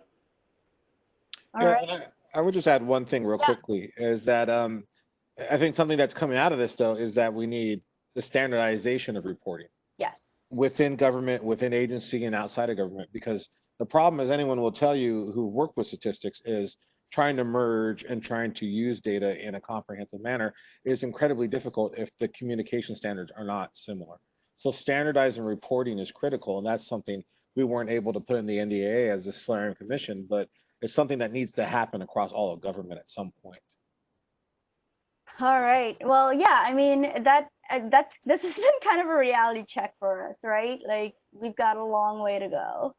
all right. And I would just add one thing real quickly, is that I think something that's coming out of this, though, is that we need the standardization of reporting. Yes. Within government, within agency, and outside of government, because the problem, as anyone will tell you who work with statistics, is trying to merge and trying to use data in a comprehensive manner is incredibly difficult if the communication standards are not similar. So standardizing reporting is critical, and that's something we weren't able to put in the NDA as a Solarium Commission, but it's something that needs to happen across all of government at some point. All right. Well, yeah, I mean, this has been kind of a reality check for us, right? Like, we've got a long way to go.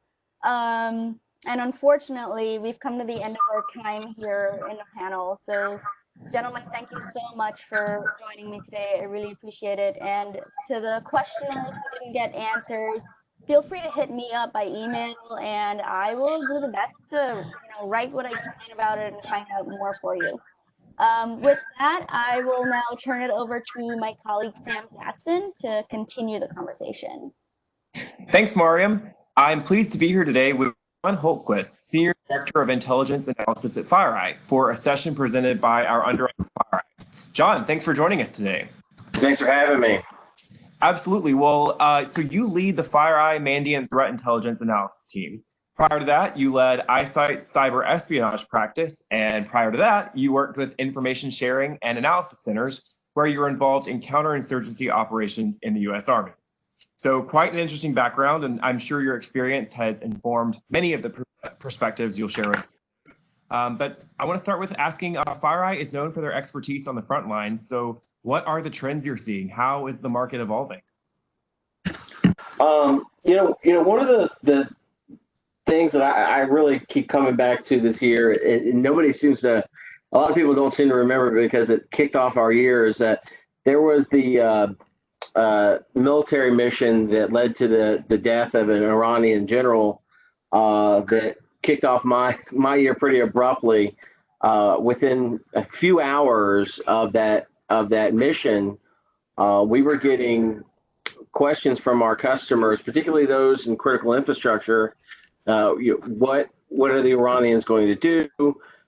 And unfortunately, we've come to the end of our time here in the panel. So, gentlemen, thank you so much for joining me today. I really appreciate it. And to the questioners who didn't get answers, feel free to hit me up by email, and I will do the best to write what I can about it and find out more for you. With that, I will now turn it over to my colleague Sam Katzen to continue the conversation. Thanks, Mariam. I'm pleased to be here today with John Holtquist, Senior Director of Intelligence Analysis at FireEye, for a session presented by our underwriter, FireEye. John, thanks for joining us today. Thanks for having me. Absolutely. Well, so you lead the FireEye Mandiant Threat Intelligence Analysis team. Prior to that, you led iSight's cyber espionage practice, and prior to that, you worked with information sharing and analysis centers, where you were involved in counterinsurgency operations in the U.S. Army. So quite an interesting background, and I'm sure your experience has informed many of the perspectives you'll share with me. But I want to start with asking, FireEye is known for their expertise on the front lines. So what are the trends you're seeing? How is the market evolving? One of the things that I really keep coming back to this year, and nobody seems to, a lot of people don't seem to remember it because it kicked off our year, is that there was the military mission that led to the death of an Iranian general that kicked off my year pretty abruptly. Within a few hours of that mission, we were getting questions from our customers, particularly those in critical infrastructure. What are the Iranians going to do?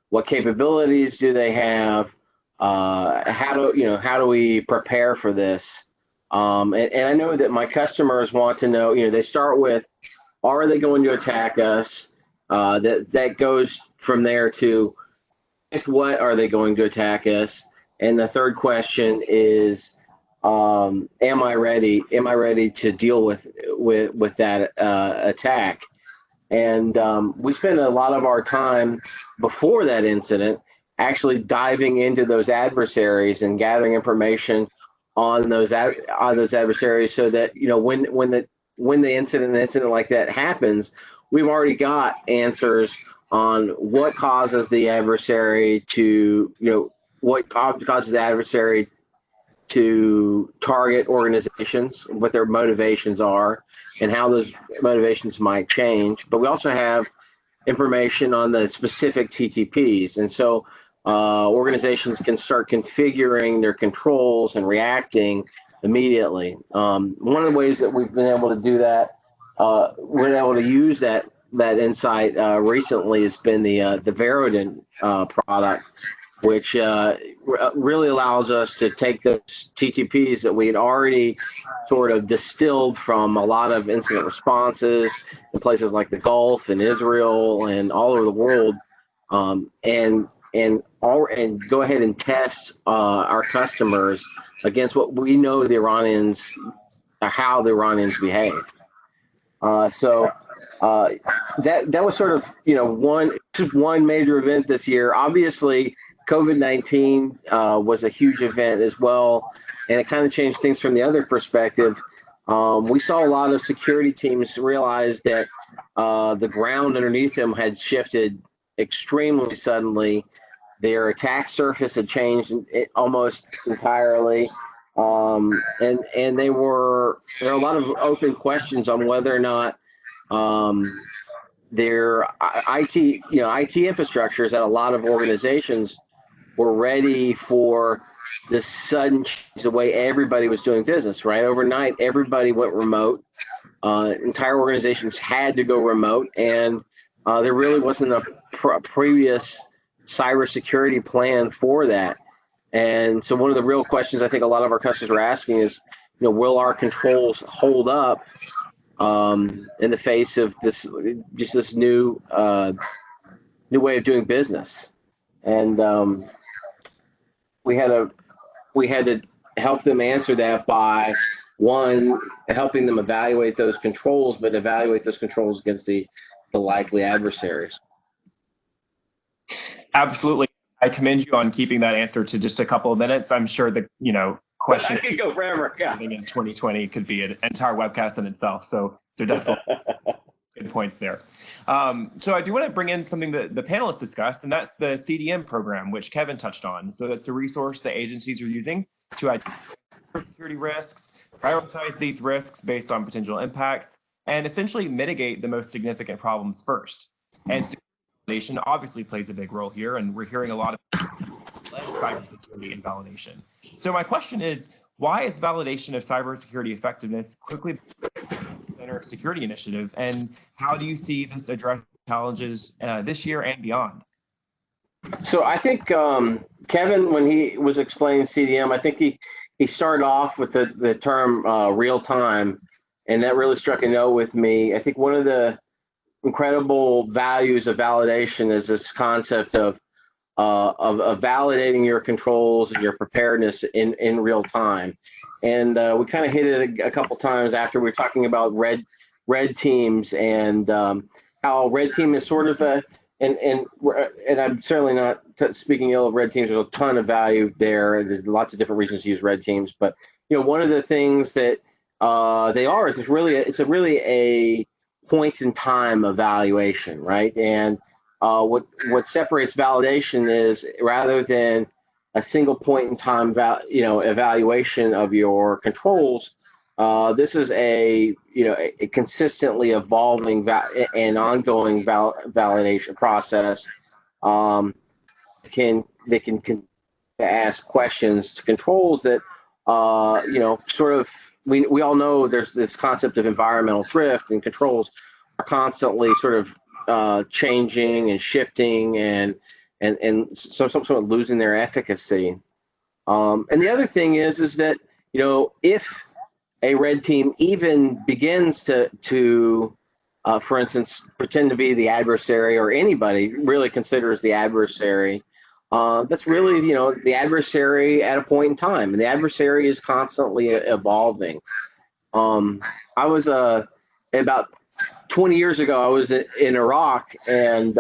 What capabilities do they have? How do we prepare for this? And I know that my customers want to know. They start with, are they going to attack us? That goes from there to, if what are they going to attack us? And the third question is, am I ready? Am I ready to deal with that attack? And we spent a lot of our time before that incident actually diving into those adversaries and gathering information on those adversaries, so that when the incident like that happens, we've already got answers on what causes the adversary to target organizations, what their motivations are, and how those motivations might change. But we also have information on the specific TTPs. And so organizations can start configuring their controls and reacting immediately. One of the ways that we've been able to do that, we've been able to use that insight recently, has been the Verodin product, which really allows us to take those TTPs that we had already sort of distilled from a lot of incident responses in places like the Gulf and Israel and all over the world, and go ahead and test our customers against what we know the Iranians, how the Iranians behave. So that was sort of one major event this year. Obviously, COVID-19 was a huge event as well, and it kind of changed things from the other perspective. We saw a lot of security teams realize that the ground underneath them had shifted extremely suddenly. Their attack surface had changed almost entirely. And there are a lot of open questions on whether or not their IT infrastructures at a lot of organizations were ready for this sudden change, the way everybody was doing business, right? Overnight, everybody went remote. Entire organizations had to go remote, and there really wasn't a previous cybersecurity plan for that. And so one of the real questions I think a lot of our customers are asking is, will our controls hold up in the face of this new way of doing business? And we had to help them answer that by, one, helping them evaluate those controls, but evaluate those controls against the likely adversaries. Absolutely. I commend you on keeping that answer to just a couple of minutes. I'm sure the question I could go forever. Yeah. In 2020 could be an entire webcast in itself. So definitely good points there. So I do want to bring in something that the panelists discussed, and that's the Cdm program, which Kevin touched on. So that's a resource that agencies are using to identify security risks, prioritize these risks based on potential impacts, and essentially mitigate the most significant problems first. And validation obviously plays a big role here, and we're hearing a lot of cybersecurity and validation. So my question is, why is validation of cybersecurity effectiveness quickly center of security initiative, and how do you see this address challenges this year and beyond? So I think Kevin, when he was explaining CDM, I think he started off with the term real time, and that really struck a note with me. I think one of the incredible values of validation is this concept of validating your controls and your preparedness in real time. And we kind of hit it a couple times after we were talking about red teams, and how red team is sort of and I'm certainly not speaking ill of red teams. There's a ton of value there. There's lots of different reasons to use red teams, but one of the things that they are is it's really a point-in-time evaluation, right? And what separates validation is rather than a single point-in-time evaluation of your controls, this is a consistently evolving and ongoing validation process. They can ask questions to controls that sort of we all know there's this concept of environmental drift, and controls are constantly sort of changing and shifting and sort of losing their efficacy. And the other thing is that if a red team even begins to for instance, pretend to be the adversary, or anybody really considers the adversary, that's really, the adversary at a point in time, and the adversary is constantly evolving. I was about 20 years ago, I was in Iraq, and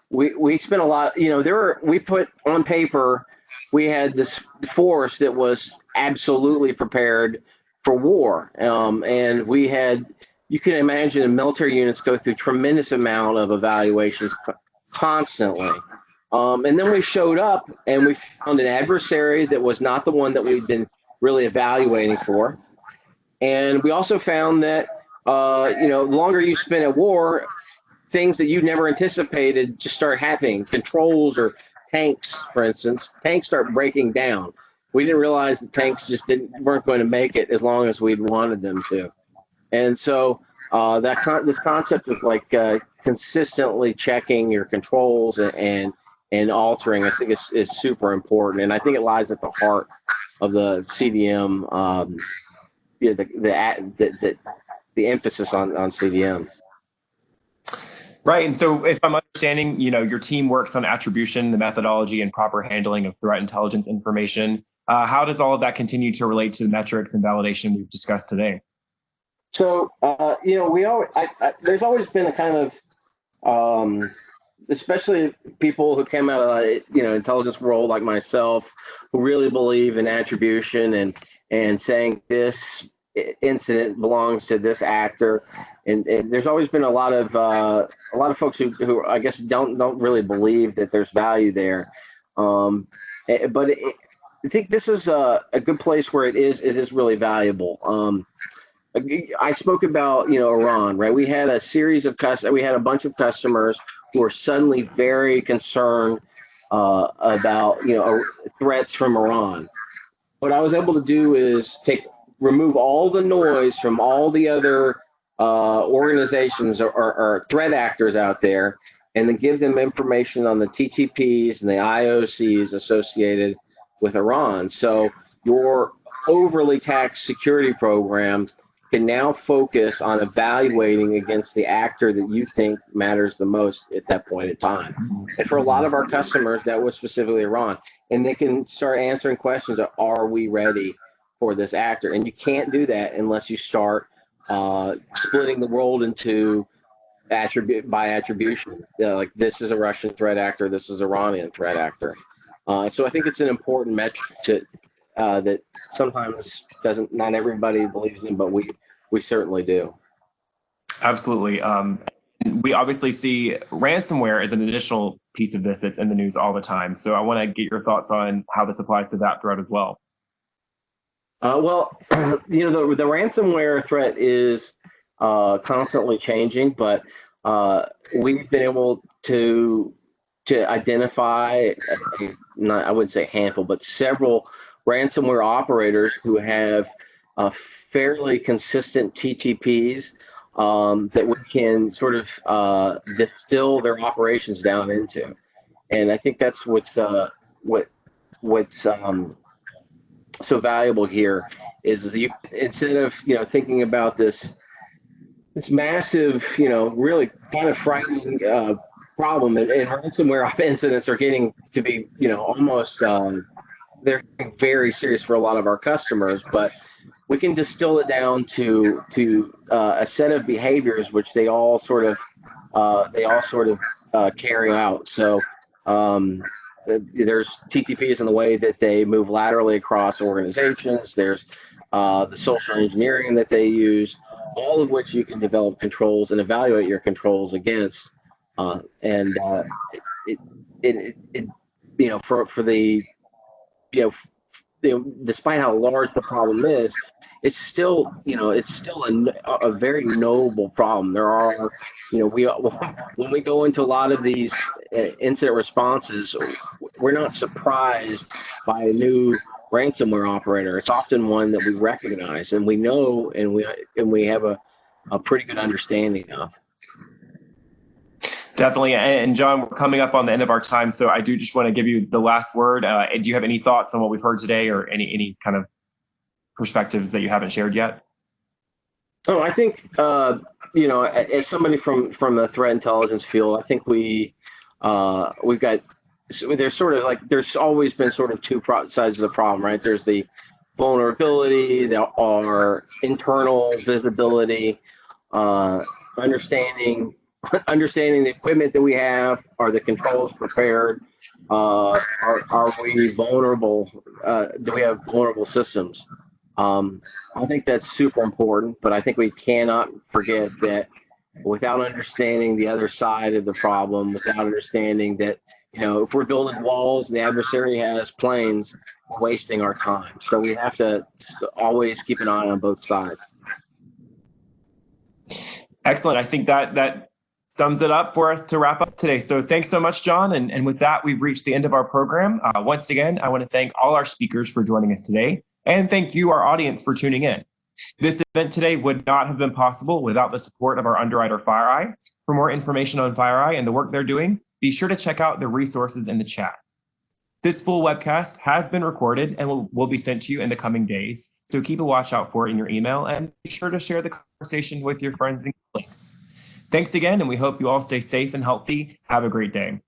we spent a lot, we put on paper, we had this force that was absolutely prepared for war. And we had, you can imagine, military units go through tremendous amount of evaluations constantly. And then we showed up and we found an adversary that was not the one that we'd been really evaluating for. And we also found that, the longer you spend at war, things that you never anticipated just start happening. Controls or tanks, for instance, tanks start breaking down. We didn't realize that tanks just weren't going to make it as long as we'd wanted them to. And so this concept of like consistently checking your controls and altering, I think is super important. And I think it lies at the heart of the CDM, the emphasis on CDM. Right. And so if I'm understanding, your team works on attribution, the methodology, and proper handling of threat intelligence information. How does all of that continue to relate to the metrics and validation we've discussed today? So, there's always been a kind of, especially people who came out of, intelligence world like myself, who really believe in attribution and saying this incident belongs to this actor, and there's always been a lot of folks who I guess don't really believe that there's value there, but I think this is a good place where it is really valuable. I spoke about Iran, right? We had a bunch of customers who were suddenly very concerned about threats from Iran. What I was able to do is remove all the noise from all the other organizations or threat actors out there, and then give them information on the TTPs and the IOCs associated with Iran. So your overly taxed security program can now focus on evaluating against the actor that you think matters the most at that point in time. And for a lot of our customers, that was specifically Iran. And they can start answering questions of, are we ready for this actor? And you can't do that unless you start splitting the world into by attribution. Like, this is a Russian threat actor, this is an Iranian threat actor. So I think it's an important metric that sometimes not everybody believes in, but we certainly do. Absolutely. We obviously see ransomware as an additional piece of this that's in the news all the time. So I want to get your thoughts on how this applies to that threat as well. Well, the ransomware threat is constantly changing, but we've been able to identify, I wouldn't say a handful, but several ransomware operators who have fairly consistent TTPs that we can sort of distill their operations down into. And I think that's what's so valuable here is you, instead of thinking about this massive, really kind of frightening problem, and ransomware incidents are getting to be almost they're very serious for a lot of our customers, but we can distill it down to a set of behaviors which they all sort of carry out. So there's TTPs in the way that they move laterally across organizations. There's the social engineering that they use. all of which you can develop controls and evaluate your controls against. It for the despite how large the problem is, it's still a very knowable problem. There are we when we go into a lot of these incident responses, we're not surprised by a new ransomware operator. It's often one that we recognize and we know and we have a pretty good understanding of. Definitely. And John, we're coming up on the end of our time, so I do just want to give you the last word. And do you have any thoughts on what we've heard today, or any kind of perspectives that you haven't shared yet? Oh, I think as somebody from the threat intelligence field, I think we've got there's always been sort of two sides of the problem, right? There's the vulnerability, there are internal visibility, understanding the equipment that we have. Are the controls prepared? Are we vulnerable? Do we have vulnerable systems? I think that's super important, but I think we cannot forget that without understanding the other side of the problem, without understanding that, if we're building walls and the adversary has planes, we're wasting our time. So we have to always keep an eye on both sides. Excellent. I think that sums it up for us to wrap up today. So thanks so much, John. And with that, we've reached the end of our program. Once again, I want to thank all our speakers for joining us today. And thank you, our audience, for tuning in. This event today would not have been possible without the support of our underwriter, FireEye. For more information on FireEye and the work they're doing, be sure to check out the resources in the chat. This full webcast has been recorded and will be sent to you in the coming days. So keep a watch out for it in your email and be sure to share the conversation with your friends and colleagues. Thanks again, and we hope you all stay safe and healthy. Have a great day.